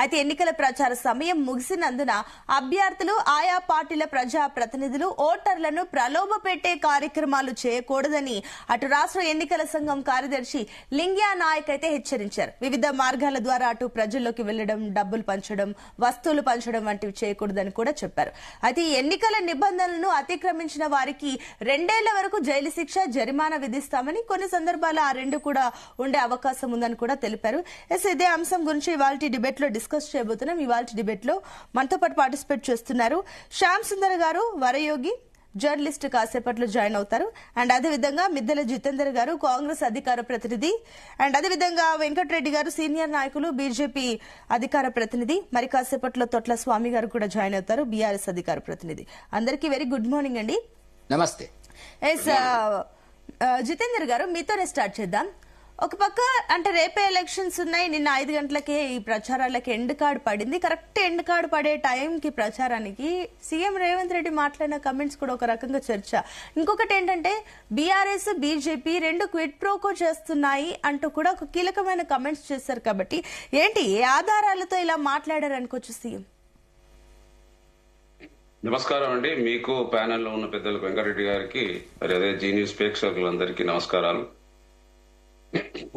అయితే ఎన్నికల ప్రచార సమయం ముగిసినందున అభ్యర్థులు ఆయా పార్టీల ప్రజా ప్రతినిధులు ఓటర్లను ప్రలోభపెట్టే కార్యక్రమాలు చేయకూడదని అటు రాష్ట్ర ఎన్నికల సంఘం కార్యదర్శి లింగ్యా నాయక్ అయితే హెచ్చరించారు. వివిధ మార్గాల ద్వారా అటు ప్రజల్లోకి వెళ్లడం, డబ్బులు పంచడం, వస్తువులు పంచడం వంటివి చేయకూడదని కూడా చెప్పారు. అయితే ఈ ఎన్నికల నిబంధనలను అతిక్రమించిన వారికి 2 ఏళ్ల వరకు జైలు శిక్ష, జరిమానా విధిస్తామని, కొన్ని సందర్భాల్లో ఆ 2 కూడా ఉండే అవకాశం ఉందని కూడా తెలిపారు. ఇదే అంశం గురించి ఇవాళ డిబేట్ లో డిస్కస్ చేయబోతున్నాం. ఇవాళ డిబేట్ లో మనతో పాటు పార్టిసిపేట్ చేస్తున్నారు శ్యామ్ సుందర్ గారు, వరయోగి జర్నలిస్ట్, కాసేపట్లో జాయిన్ అవుతారు. అండ్ అదేవిధంగా మిద్దెల జితేందర్ గారు, కాంగ్రెస్ అధికార ప్రతినిధి. అండ్ అదేవిధంగా వెంకటరెడ్డి గారు, సీనియర్ నాయకులు, బీజేపీ అధికార ప్రతినిధి. మరి కాసేపట్లో తొట్ల స్వామి గారు కూడా జాయిన్ అవుతారు, బీఆర్ఎస్ అధికార ప్రతినిధి. అందరికీ వెరీ గుడ్ మార్నింగ్ అండి. నమస్తే. జితేందర్ గారు, మీతోనే స్టార్ట్ చేద్దాం. ఒక పక్క అంటే రేపే ఎలక్షన్స్ ఉన్నాయి. నిన్న 5 గంటలకే ఈ ప్రచారాలకి ఎండ్ కార్డు పడింది. కరెక్ట్ ఎండ్ కార్డు పడే టైంకి ప్రచారానికి సీఎం రేవంత్ రెడ్డి మాట్లాడిన కమెంట్స్ కూడా ఒక రకంగా చర్చ. ఇంకొకటి ఏంటంటే బీఆర్ఎస్, బీజేపీ 2 క్విడ్ ప్రోకో చేస్తున్నాయి అంటూ కూడా ఒక కీలకమైన కమెంట్స్ చేశారు. కాబట్టి ఏంటి, ఏ ఆధారాలతో ఇలా మాట్లాడారు అనుకోవచ్చు సీఎం? నమస్కారం అండి. మీకు ప్యానెల్లో ఉన్న పెద్దలకు, వెంకటరెడ్డి గారికి, మరి అదే జీ న్యూస్ ప్రేక్షకులందరికీ నమస్కారాలు.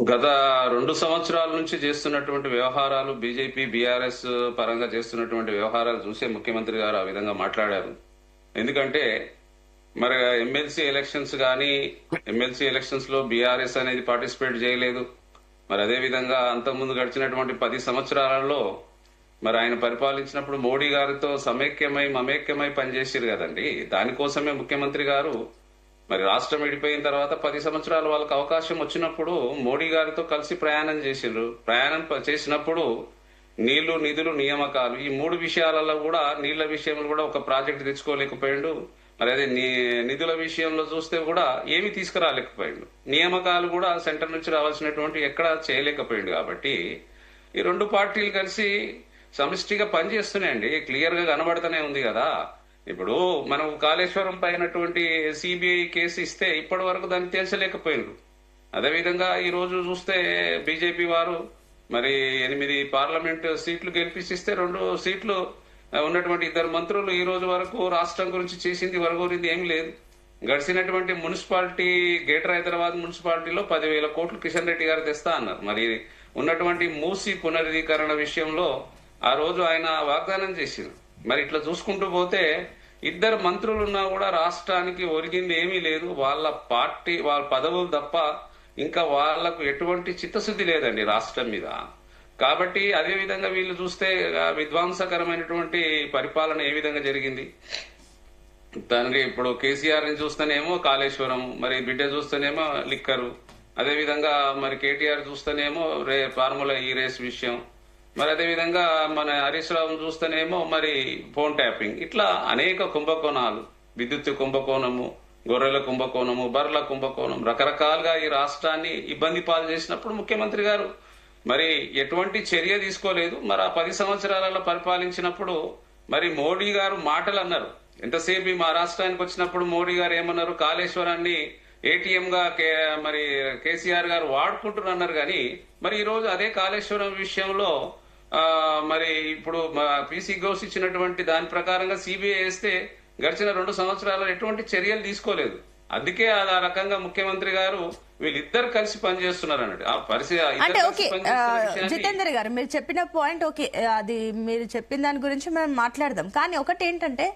గత 2 సంవత్సరాల నుంచి చేస్తున్నటువంటి వ్యవహారాలు, బీజేపీ బీఆర్ఎస్ పరంగా చేస్తున్నటువంటి వ్యవహారాలు చూసే ముఖ్యమంత్రి గారు ఆ విధంగా మాట్లాడారు. ఎందుకంటే మరి ఎమ్మెల్సీ ఎలక్షన్స్ కానీ, ఎమ్మెల్సీ ఎలక్షన్స్ లో బీఆర్ఎస్ అనేది పార్టిసిపేట్ చేయలేదు. మరి అదే విధంగా అంతకుముందు గడిచినటువంటి 10 సంవత్సరాలలో మరి ఆయన పరిపాలించినప్పుడు మోడీ గారితో మమేక్యమై పనిచేసారు కదండి. దానికోసమే ముఖ్యమంత్రి గారు మరి రాష్ట్రం విడిపోయిన తర్వాత 10 సంవత్సరాలు వాళ్ళకి అవకాశం వచ్చినప్పుడు మోడీ గారితో కలిసి ప్రయాణం చేసిండ్రు. ప్రయాణం చేసినప్పుడు నీళ్లు, నిధులు, నియామకాలు, ఈ 3 విషయాలలో కూడా, నీళ్ల విషయంలో కూడా ఒక ప్రాజెక్ట్ తెచ్చుకోలేకపోయిండు. మరి అదే నిధుల విషయంలో చూస్తే కూడా ఏమీ తీసుకురాలేకపోయిండు. నియామకాలు కూడా సెంటర్ నుంచి రావాల్సినటువంటి ఎక్కడా చేయలేకపోయిండు. కాబట్టి ఈ 2 పార్టీలు కలిసి సమిష్టిగా పనిచేస్తున్నాయండి. క్లియర్ గా కనబడుతూనే ఉంది కదా. ఇప్పుడు మనం కాళేశ్వరం పైనటువంటి సిబిఐ కేసు ఇస్తే ఇప్పటి వరకు దాన్ని తేల్చలేకపోయినారు. అదేవిధంగా ఈ రోజు చూస్తే బీజేపీ వారు మరి 8 పార్లమెంట్ సీట్లు గెలిపిస్తే 2 సీట్లు ఉన్నటువంటి 2 మంత్రులు ఈ రోజు వరకు రాష్ట్రం గురించి చేసింది, వరగోరింది ఏమీ లేదు. గడిచినటువంటి మున్సిపాలిటీ, గ్రేటర్ హైదరాబాద్ మున్సిపాలిటీలో 10,000 కోట్లు కిషన్ రెడ్డి గారు తెస్తా అన్నారు. మరి ఉన్నటువంటి మూసి పునరుద్ధీకరణ విషయంలో ఆ రోజు ఆయన వాగ్దానం చేసింది. మరి ఇట్లా చూసుకుంటూ పోతే 2 మంత్రులున్నా కూడా రాష్ట్రానికి ఒరిగింది ఏమీ లేదు. వాళ్ళ పార్టీ, వాళ్ళ పదవులు తప్ప ఇంకా వాళ్లకు ఎటువంటి చిత్తశుద్ధి లేదండి రాష్ట్రం మీద. కాబట్టి అదే విధంగా వీళ్ళు చూస్తే విధ్వంసకరమైనటువంటి పరిపాలన ఏ విధంగా జరిగింది. తండ్రి ఇప్పుడు కేసీఆర్ ని చూస్తేనేమో కాళేశ్వరం, మరి బిడ్డ చూస్తేనేమో లిక్కరు, అదే విధంగా మరి కేటీఆర్ చూస్తేనేమో ఫార్ములా ఈ రేస్ విషయం, మరి అదే విధంగా మన హరీష్ రావు చూస్తేనేమో మరి ఫోన్ ట్యాపింగ్, ఇట్లా అనేక కుంభకోణాలు, విద్యుత్ కుంభకోణము, గొర్రెల కుంభకోణము, బర్రెల కుంభకోణం, రకరకాలుగా ఈ రాష్ట్రాన్ని ఇబ్బంది పాలు చేసినప్పుడు ముఖ్యమంత్రి గారు మరి ఎటువంటి చర్య తీసుకోలేదు. మరి ఆ 10 సంవత్సరాలలో పరిపాలించినప్పుడు మరి మోడీ గారు మాటలు అన్నారు. ఎంతసేపు మా రాష్ట్రానికి వచ్చినప్పుడు మోడీ గారు ఏమన్నారు, కాళేశ్వరాన్ని ఏటీఎం గా మరి కేసీఆర్ గారు వాడుకుంటున్నారు. కానీ మరి ఈ రోజు అదే కాళేశ్వరం విషయంలో మరి ఇప్పుడు పీసీ గౌస్ ఇచ్చినటువంటి దాని ప్రకారంగా సిబిఐ వేస్తే గడిచిన 2 సంవత్సరాల్లో ఎటువంటి చర్యలు తీసుకోలేదు. అందుకే ఆ రకంగా ముఖ్యమంత్రి గారు వీళ్ళిద్దరు కలిసి పనిచేస్తున్నారు అన్నట్టు ఆ పరిస్థితి. అంటే ఓకే జితేందర్ గారు, మీరు చెప్పిన పాయింట్ ఓకే, అది మీరు చెప్పిన దాని గురించి మనం మాట్లాడదాం. కానీ ఒకటి ఏంటంటే,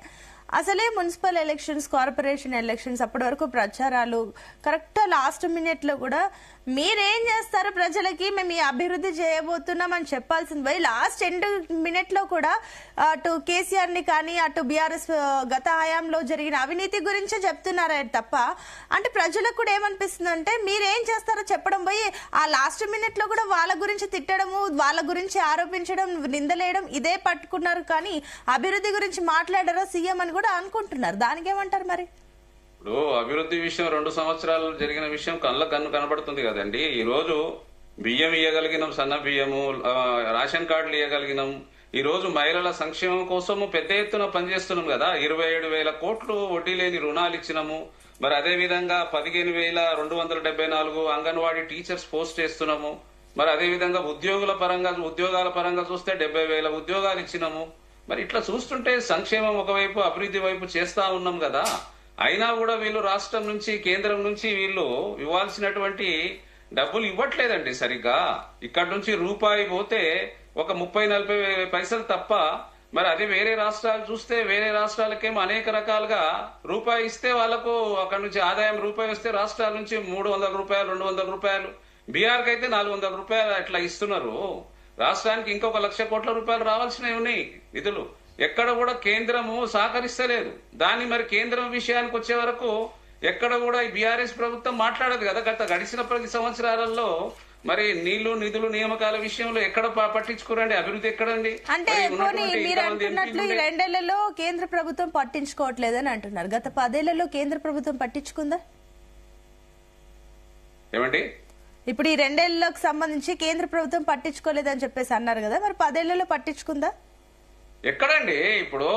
అసలే మున్సిపల్ ఎలక్షన్స్, కార్పొరేషన్ ఎలక్షన్స్, అప్పటి వరకు ప్రచారాలు కరెక్ట్ లాస్ట్ మినిట్ లో కూడా మీరేం చేస్తారు ప్రజలకి, మేము ఈ అభివృద్ధి చేయబోతున్నాం అని చెప్పాల్సింది పోయి లాస్ట్ ఎండ్ మినిట్ లో కూడా అటు కేసీఆర్ ని కానీ అటు బీఆర్ఎస్ గత హయాంలో జరిగిన అవినీతి గురించే చెప్తున్నారే తప్ప, అంటే ప్రజలకు కూడా ఏమనిపిస్తుంది అంటే మీరేం చేస్తారో చెప్పడం పోయి ఆ లాస్ట్ మినిట్ లో కూడా వాళ్ళ గురించి తిట్టడము, వాళ్ళ గురించి ఆరోపించడం, నిందలేయడం ఇదే పట్టుకున్నారు. కానీ అభివృద్ధి గురించి మాట్లాడారో సీఎం అని కూడా అనుకుంటున్నారు. దానికి ఏమంటారు మరి? ఇప్పుడు అభివృద్ధి విషయం 2 సంవత్సరాలు జరిగిన విషయం కన్ను కనబడుతుంది కదండి. ఈ రోజు బియ్యం ఇవ్వగలిగినాం, సన్న బియ్యము, రేషన్ కార్డులు ఇవ్వగలిగినాం. ఈ రోజు మహిళల సంక్షేమం కోసము పెద్ద ఎత్తున పనిచేస్తున్నాం కదా. 27,000 కోట్లు వడ్డీ లేని రుణాలు ఇచ్చినాము. మరి అదే విధంగా 15,274 అంగన్వాడీ టీచర్స్ పోస్ట్ చేస్తున్నాము. మరి అదే విధంగా ఉద్యోగాల పరంగా చూస్తే 70,000 ఉద్యోగాలు ఇచ్చినాము. మరి ఇట్లా చూస్తుంటే సంక్షేమం ఒకవైపు, అభివృద్ధి వైపు చేస్తా ఉన్నాం కదా. అయినా కూడా వీళ్ళు రాష్ట్రం నుంచి, కేంద్రం నుంచి వీళ్ళు ఇవ్వాల్సినటువంటి డబ్బులు ఇవ్వట్లేదండి సరిగ్గా. ఇక్కడ నుంచి రూపాయి పోతే ఒక 30-40 పైసలు తప్ప. మరి అదే వేరే రాష్ట్రాలు చూస్తే, వేరే రాష్ట్రాలకేమో అనేక రకాలుగా రూపాయి ఇస్తే వాళ్ళకు అక్కడ నుంచి ఆదాయం రూపాయి వస్తే రాష్ట్రాల నుంచి 300 రూపాయలు, 200 రూపాయలు, బీహార్కి అయితే 400 రూపాయలు అట్లా ఇస్తున్నారు. రాష్ట్రానికి ఇంకొక 1,00,000 కోట్ల రూపాయలు రావాల్సినవి ఉన్నాయి నిధులు. ఎక్కడ కూడా కేంద్రము సహకరిస్తలేదు. దాన్ని మరి కేంద్రం విషయానికి వచ్చే వరకు ఎక్కడ కూడా ఈ బీఆర్ఎస్ ప్రభుత్వం మాట్లాడదు కదా. గడిచిన 10 సంవత్సరాలలో మరి నీళ్లు, నిధులు, నియామకాల విషయంలో ఎక్కడ పట్టించుకోరండి? అభివృద్ధి ఎక్కడండి? అంటే మీరు అంటున్నట్లు ఈ 2 ఏళ్లలో కేంద్ర ప్రభుత్వం పట్టించుకోవట్లేదని అంటున్నారు. గత 10 ఏళ్లలో కేంద్ర ప్రభుత్వం పట్టించుకుందా? ఏమండి? ఇప్పుడు ఈ 2 ఏళ్లకు సంబంధించి కేంద్ర ప్రభుత్వం పట్టించుకోలేదని చెప్పేసి అన్నారు కదా, మరి 10 ఏళ్లలో పట్టించుకుందా? ఎక్కడండి? ఇప్పుడు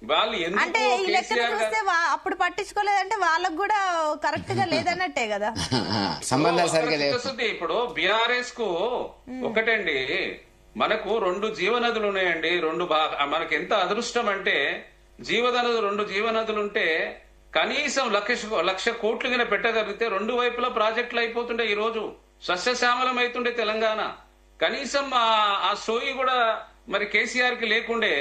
వాళ్ళు అంటే ఈ లెక్కన చూస్తే అప్పుడు పట్టించుకోలేదంటే వాళ్ళకు కూడా కరెక్ట్ గా లేదన్నట్టే కదా. సంబంధాలు సరిగా లేవు. ఇప్పుడు బీఆర్ఎస్ కు ఒకటండి, మనకు 2 జీవనదులు ఉన్నాయండి. మనకి ఎంత అదృష్టం అంటే 2 జీవనదులు ఉంటే కనీసం 1,00,000 కోట్లు కింద పెట్టగలిగితే 2 వైపులా ప్రాజెక్టులు అయిపోతుండే. ఈ రోజు సస్యశ్యామలం అవుతుండే తెలంగాణ. కనీసం ఆ సోయి కూడా మరి కేసీఆర్ కి లేకుండే.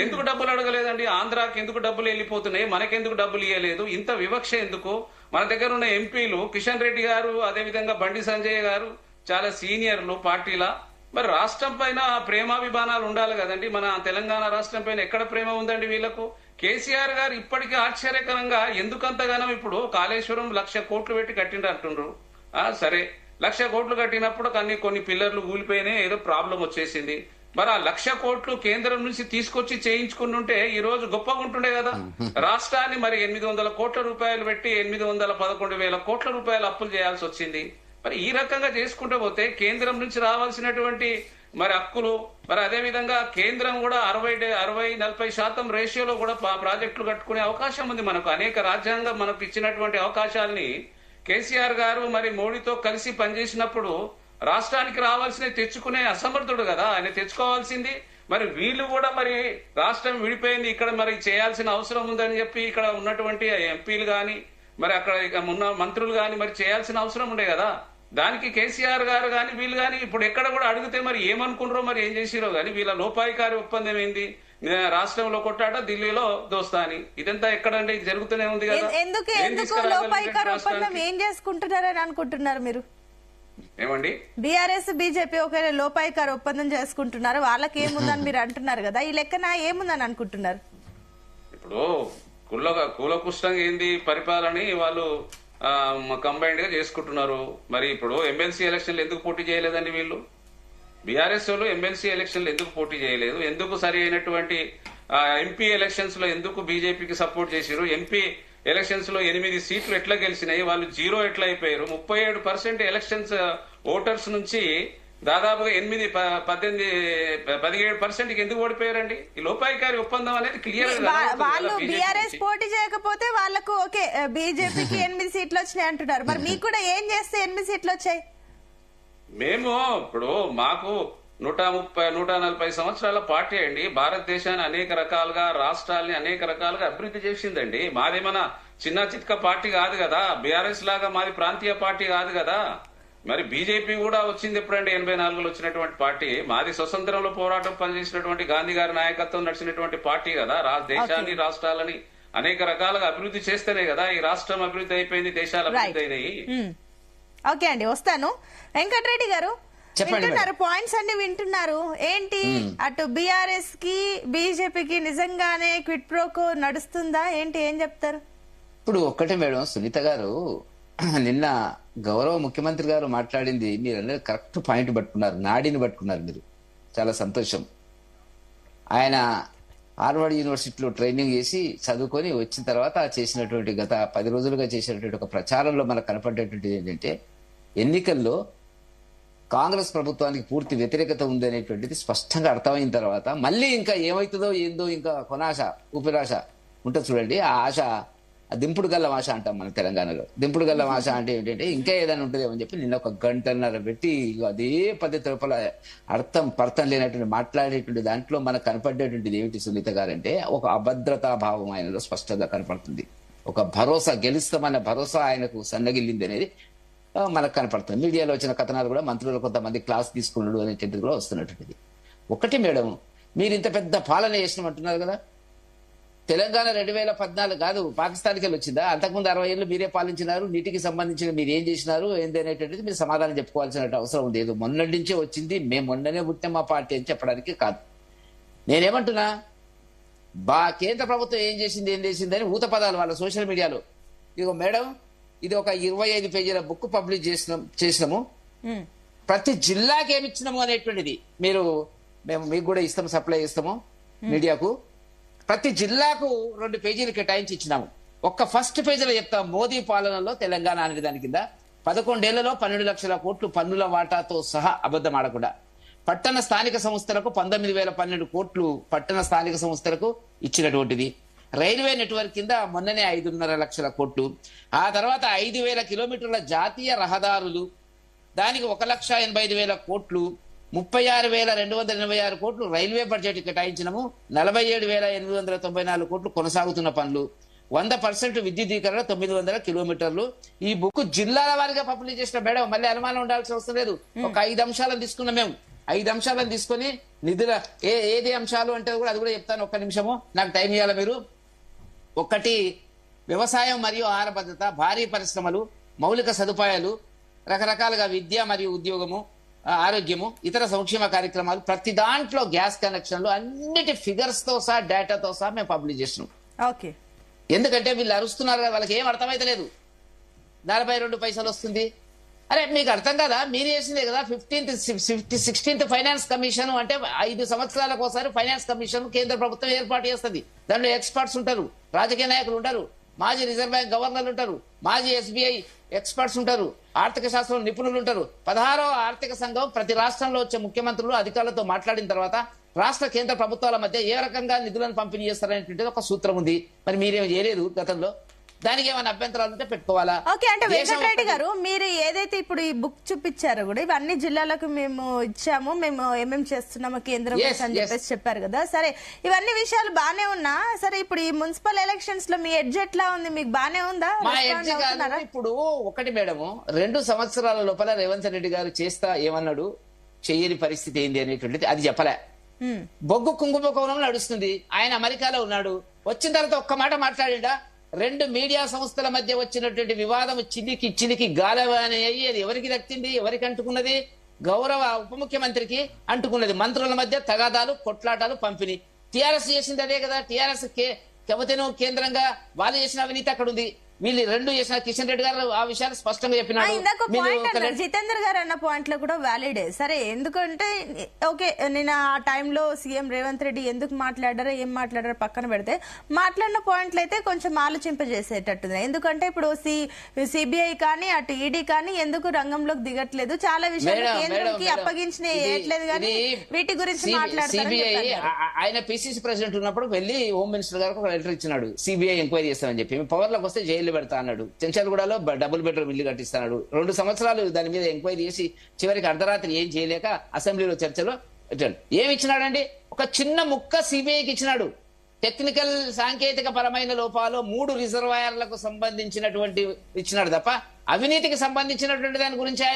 ఎందుకు డబ్బులు అడగలేదండి? ఆంధ్రాకి ఎందుకు డబ్బులు వెళ్ళిపోతున్నాయి, మనకెందుకు డబ్బులు ఇవ్వలేదు? ఇంత వివక్ష ఎందుకు? మన దగ్గర ఉన్న ఎంపీలు కిషన్ రెడ్డి గారు, అదేవిధంగా బండి సంజయ్ గారు చాలా సీనియర్లు పార్టీలా. మరి రాష్ట్రం పైన ప్రేమాభిమానాలు ఉండాలి కదండి. మన తెలంగాణ రాష్ట్రం పైన ఎక్కడ ప్రేమ ఉందండి వీళ్లకు? కేసీఆర్ గారు ఇప్పటికీ ఆశ్చర్యకరంగా ఎందుకంతగానం ఇప్పుడు కాళేశ్వరం 1,00,000 కోట్లు పెట్టి కట్టిండ్రు అంటుండ్రు. సరే, 1,00,000 కోట్లు కట్టినప్పుడు కొన్ని పిల్లర్లు కూలిపోయినాయి, ఏదో ప్రాబ్లం వచ్చేసింది. మరి ఆ 1,00,000 కోట్లు కేంద్రం నుంచి తీసుకొచ్చి చేయించుకుని ఉంటే ఈ రోజు గొప్పగా ఉంటుండే కదా. రాష్ట్రాన్ని మరి 800 కోట్ల రూపాయలు పెట్టి 811,000 కోట్ల రూపాయలు అప్పులు చేయాల్సి వచ్చింది. మరి ఈ రకంగా చేసుకుంటూ పోతే కేంద్రం నుంచి రావాల్సినటువంటి మరి హక్కులు, మరి అదే విధంగా కేంద్రం కూడా 60-40% రేషియోలో కూడా ప్రాజెక్టులు కట్టుకునే అవకాశం ఉంది మనకు. అనేక రాజ్యాంగం మనకు ఇచ్చినటువంటి అవకాశాలని కేసీఆర్ గారు మరి మోడీతో కలిసి పనిచేసినప్పుడు రాష్ట్రానికి రావాల్సినవి తెచ్చుకునే అసమర్థుడు కదా ఆయన. తెచ్చుకోవాల్సింది మరి వీళ్ళు కూడా మరి రాష్ట్రం విడిపోయింది, ఇక్కడ మరి చేయాల్సిన అవసరం ఉందని చెప్పి ఇక్కడ ఉన్నటువంటి ఎంపీలు గాని, మరి అక్కడ ఉన్న మంత్రులు గాని మరి చేయాల్సిన అవసరం ఉండే కదా. దానికి కేసీఆర్ గారు గాని వీళ్ళు గాని ఇప్పుడు ఎక్కడ కూడా అడిగితే మరి ఏమనుకున్నారో, మరి ఏం చేసిరో గాని వీళ్ళ లోపాయికారి ఒప్పందం ఏంది? రాష్ట్రంలో కొట్టాట, ఢిల్లీలో దోస్తాని. ఇదంతా ఎక్కడండి? ఇది జరుగుతూనే ఉంది కదా. ఎందుకు లోపాయికారి ఒప్పందం ఏం చేసుకుంటున్నారని అనుకుంటున్నారు మీరు? ఏమండి? బీఆర్ఎస్, బీజేపీ ఒకవేళ లోపాయికారి ఒప్పందం చేసుకుంటున్నారు, వాళ్ళకి ఏముందని మీరు అంటున్నారు కదా, ఈ లెక్కన ఏముందని అనుకుంటున్నారు? ఇప్పుడు కూలకుష్టంగా ఏంది పరిపాలన వాళ్ళు కంబైన్డ్ గా చేసుకుంటున్నారు. మరి ఇప్పుడు ఎమ్మెల్సీ ఎలక్షన్లు ఎందుకు పోటీ చేయలేదండి వీళ్ళు? బీఆర్ఎస్ వాళ్ళు ఎమ్మెల్సీ ఎలక్షన్లు ఎందుకు పోటీ చేయలేదు? ఎందుకు సరి అయినటువంటి ఎంపీ ఎలక్షన్స్ లో ఎందుకు బీజేపీకి సపోర్ట్ చేశారు? ఎంపీ ఎలక్షన్స్ లో 8 సీట్లు ఎట్లా గెలిచినాయి? వాళ్ళు 0 ఎట్లా అయిపోయారు? 37% ఎలక్షన్స్ ఓటర్స్ నుంచి దాదాపుగా 17% ఎందుకు ఓడిపోయారండి? ఈ లోపాయికారి ఒప్పందం అనేది క్లియర్. వాళ్ళు బీఆర్ఎస్ పోటీ చేయకపోతే వాళ్ళకు ఓకే, బీజేపీకి 8 సీట్లు వచ్చినాయి అంటున్నారు. మరి మీకు కూడా ఏం చేస్తే 8 సీట్లు వచ్చాయి? మేము ఇప్పుడు మాకు 130-140 సంవత్సరాల పార్టీ అండి. భారతదేశాన్ని అనేక రకాలుగా, రాష్ట్రాల్ని అనేక రకాలుగా అభివృద్ధి చేసిందండి. మాదేమన్నా చిన్న చిత్క పార్టీ కాదు కదా. బీఆర్ఎస్ లాగా మాది ప్రాంతీయ పార్టీ కాదు కదా. మరి బీజేపీ కూడా వచ్చింది ఎప్పుడండి? 84లో వచ్చినటువంటి పార్టీ. మాది స్వతంత్రంలో పోరాటం పనిచేసినటువంటి గాంధీ గారి నాయకత్వం నడిచినటువంటి పార్టీ కదా. దేశాన్ని, రాష్ట్రాలని అనేక రకాలుగా అభివృద్ధి చేస్తేనే కదా ఈ రాష్ట్రం అభివృద్ధి అయిపోయింది, దేశాలు అభివృద్ధి అయినాయి. ఓకే అండి, వస్తాను. వెంకటరెడ్డి గారు వింటున్నారు, పాయింట్స్ అన్ని వింటున్నారు. ఏంటి అటు బీఆర్ఎస్ కి, బీజేపీకి నిజంగానే క్విట్ ప్రోకో నడుస్తుందా ఏంటి? ఏం చెప్తారు? ఇప్పుడు ఒక్కటే మేడం, సునీత గారు నిన్న గౌరవ ముఖ్యమంత్రి గారు మాట్లాడింది మీరు అనేది కరెక్ట్ పాయింట్ పట్టుకున్నారు, నాడిని పట్టుకున్నారు మీరు. చాలా సంతోషం. ఆయన హార్వర్డ్ యూనివర్సిటీలో ట్రైనింగ్ చేసి చదువుకొని వచ్చిన తర్వాత చేసినటువంటి గత 10 రోజులుగా చేసినటువంటి ఒక ప్రచారంలో మనకు కనపడేటువంటిది ఏంటంటే, ఎన్నికల్లో కాంగ్రెస్ ప్రభుత్వానికి పూర్తి వ్యతిరేకత ఉంది అనేటువంటిది స్పష్టంగా అర్థమైన తర్వాత మళ్ళీ ఇంకా ఏమవుతుందో ఏందో ఇంకా కొనాశ, ఊపిరాశ ఉంటుంది చూడండి. ఆ ఆశ దింపుడు గల్ల భాష అంటాం మన తెలంగాణలో. దింపుడు గల్ల భాష అంటే ఏంటంటే ఇంకా ఏదైనా ఉంటుందేమో అని చెప్పి నిన్న ఒక గంటన్నర పెట్టి అదే పద్ధతి లోపల పర్థం లేనటువంటి మాట్లాడేటువంటి దాంట్లో మనకు కనపడేటువంటిది ఏమిటి సునీత గారంటే ఒక అభద్రతా భావం ఆయనలో స్పష్టంగా కనపడుతుంది. ఒక భరోసా, గెలుస్తామన్న భరోసా ఆయనకు సన్నగిల్లింది అనేది మనకు కనపడుతుంది. మీడియాలో వచ్చిన కథనాలు కూడా మంత్రులు కొంతమంది క్లాస్ తీసుకున్నాడు అనేటువంటిది కూడా వస్తున్నటువంటిది. ఒకటి మేడం, మీరు ఇంత పెద్ద పాలన చేసినామంటున్నారు కదా, తెలంగాణ 2014 కాదు పాకిస్తాన్కి వెళ్ళి వచ్చిందా? అంతకుముందు 60 ఏళ్ళు మీరే పాలించినారు. నీటికి సంబంధించిన మీరు ఏం చేసినారు ఏంది అనేటువంటిది మీరు సమాధానం చెప్పుకోవాల్సిన అవసరం ఉంది. ఏదో మొన్నటి నుంచే వచ్చింది, మేము మొన్ననే పుట్టిన మా పార్టీ అని చెప్పడానికి కాదు. నేనేమంటున్నా, కేంద్ర ప్రభుత్వం ఏం చేసింది అని ఊత పదాలు వాళ్ళ సోషల్ మీడియాలో. ఇదిగో మేడం, ఇది ఒక 25 పేజీల బుక్ పబ్లిష్ చేసినాము. ప్రతి జిల్లాకి ఏమి ఇచ్చినాము అనేటువంటిది మేము మీకు కూడా ఇస్తాము, సప్లై చేస్తాము మీడియాకు. ప్రతి జిల్లాకు 2 పేజీలు కేటాయించి ఇచ్చినాము. ఒక్క ఫస్ట్ పేజీలో చెప్తాం, మోదీ పాలనలో తెలంగాణ అనే దాని కింద 11 ఏళ్లలో 12 లక్షల కోట్లు పన్నుల వాటాతో సహా అబద్ధం ఆడకుండా పట్టణ స్థానిక సంస్థలకు 19,012 కోట్లు పట్టణ స్థానిక సంస్థలకు ఇచ్చినటువంటిది. రైల్వే నెట్వర్క్ కింద మొన్ననే 5.5 లక్షల కోట్లు. ఆ తర్వాత 5,000 కిలోమీటర్ల జాతీయ రహదారులు, దానికి 1,85,000 కోట్లు. 36,286 కోట్లు రైల్వే బడ్జెట్ కేటాయించినము. 47,894 కోట్లు కొనసాగుతున్న పనులు. 100% విద్యుదీకరణ, 900 కిలోమీటర్లు. ఈ బుక్ జిల్లాల వారిగా పబ్లిష్ చేసిన మేడం, మళ్ళీ అనుమానం ఉండాల్సిన అవసరం లేదు. ఒక 5 అంశాలను తీసుకున్నాం మేము. 5 అంశాలను తీసుకొని నిధుల ఏది అంశాలు అంటే కూడా అది కూడా చెప్తాను, ఒక్క నిమిషము నాకు టైం ఇవ్వాలి మీరు. ఒకటి, వ్యవసాయం మరియు ఆహార భద్రత, భారీ పరిశ్రమలు, మౌలిక సదుపాయాలు, రకరకాలుగా విద్య మరియు ఉద్యోగము, ఆరోగ్యము, ఇతర సంక్షేమ కార్యక్రమాలు, ప్రతి దాంట్లో గ్యాస్ కనెక్షన్లు, అన్నిటి ఫిగర్స్ తో సహా డేటాతో సహా మేము పబ్లిష్ చేసినాం. ఓకే, ఎందుకంటే వీళ్ళు అరుస్తున్నారు కదా, వాళ్ళకి ఏం అర్థమైతే లేదు. 42 పైసలు వస్తుంది. అరే మీకు అర్థం కదా, మీరు చేసిందే కదా 16th ఫైనాన్స్ కమిషన్ అంటే 5 సంవత్సరాలకు ఒకసారి ఫైనాన్స్ కమిషన్ కేంద్ర ప్రభుత్వం ఏర్పాటు చేస్తుంది. దాంట్లో ఎక్స్పర్ట్స్ ఉంటారు, రాజకీయ నాయకులు ఉంటారు, మాజీ రిజర్వ్ బ్యాంక్ గవర్నర్లు ఉంటారు, మాజీ SBI ఎక్స్పర్ట్స్ ఉంటారు, ఆర్థిక శాస్త్రం నిపుణులు ఉంటారు. 16వ ఆర్థిక సంఘం ప్రతి రాష్ట్రంలో వచ్చే ముఖ్యమంత్రులు అధికారులతో మాట్లాడిన తర్వాత రాష్ట్ర కేంద్ర ప్రభుత్వాల మధ్య ఏ రకంగా నిధులను పంపిణీ చేస్తారనేటువంటిది ఒక సూత్రం ఉంది. మరి మీరేం చేయలేదు గతంలో. దానికి ఏమైనా అభ్యంతరాలు ఉంటే పెట్టుకోవాలా? ఓకే, అంటే వెంకటరెడ్డి గారు, మీరు ఏదైతే ఇప్పుడు ఈ బుక్ చూపించారో కూడా ఇవన్నీ జిల్లాలకు మేము ఇచ్చాము, మేము ఏమేం చేస్తున్నాము కేంద్రం అని చెప్పేసి చెప్పారు కదా. సరే, ఇవన్నీ విషయాలు బానే ఉన్నా సరే, ఇప్పుడు ఈ మున్సిపల్ ఎలక్షన్స్ లో మీ ఎడ్జ్ ఎట్లా ఉంది? మీకు బానే ఉందా? ఇప్పుడు ఒకటి మేడము, 2 సంవత్సరాల లోపల రేవంత్ రెడ్డి గారు చేస్తా ఏమన్నాడు, చెయ్యని పరిస్థితి ఏంది అనేటువంటిది అది చెప్పలే. బొగ్గు కుంకుమకోణం నడుస్తుంది. ఆయన అమెరికాలో ఉన్నాడు. వచ్చిన తర్వాత ఒక్క మాట మాట్లాడిండా? 2 మీడియా సంస్థల మధ్య వచ్చినటువంటి వివాదం చిలికి గాలవాని అయ్యి అది ఎవరికి దక్కింది, ఎవరికి అంటుకున్నది? గౌరవ ఉప ముఖ్యమంత్రికి అంటుకున్నది. మంత్రుల మధ్య తగాదాలు, కొట్లాటాలు, పంపిణీ. టీఆర్ఎస్ చేసింది అదే కదా. టీఆర్ఎస్ కెవతెను కేంద్రంగా వాళ్ళు చేసిన అవినీతి అక్కడ ఉంది. వీళ్ళు 2 చేసిన కిషన్ రెడ్డి గారు ఆ విషయాలు స్పష్టంగా చెప్పినారు. జితేందర్ గారు అన్న పాయింట్ లో కూడా వ్యాలిడే. సరే, ఎందుకంటే ఓకే, నేను ఆ టైంలో సీఎం రేవంత్ రెడ్డి ఎందుకు మాట్లాడారో ఏం మాట్లాడారో పక్కన పెడితే, మాట్లాడిన పాయింట్లు అయితే కొంచెం ఆలోచింపజేసేటట్టుంది. ఎందుకంటే ఇప్పుడు సిబిఐ కానీ అటు ఈడీ కానీ ఎందుకు రంగంలోకి దిగట్లేదు, చాలా విషయాలు కేంద్రంకి అప్పగించిన వేయట్లేదు, కానీ వీటి గురించి మాట్లాడుతున్నారు. ఆయన పిసిసి ప్రెసిడెంట్ ఉన్నప్పుడు వెళ్లి హోమ్ మినిస్టర్ గారికి ఒక లెటర్ ఇచ్చినాడు, సిబిఐ ఎంక్వైరీ చేస్తామని చెప్పి. పవర్ లోకి వస్తే జైలు పెడతా అన్నాడు. చెంచల్గూడలో డబుల్ బెడ్రూమ్ ఇల్లు కట్టిస్తాడు. 2 సంవత్సరాలు దాని మీద ఎంక్వైరీ చేసి చివరికి అర్ధరాత్రి ఏం చేయలేక అసెంబ్లీలో చర్చలో ఏమి ఇచ్చినాడండి? ఒక చిన్న ముక్క సిబిఐకి ఇచ్చినాడు. టెక్నికల్ సాంకేతిక పరమైన లోపాలు 3 రిజర్వాయర్లకు సంబంధించినటువంటి ఇచ్చినాడు తప్ప అవినీతికి సంబంధించినటువంటి దాని గురించి ఆయన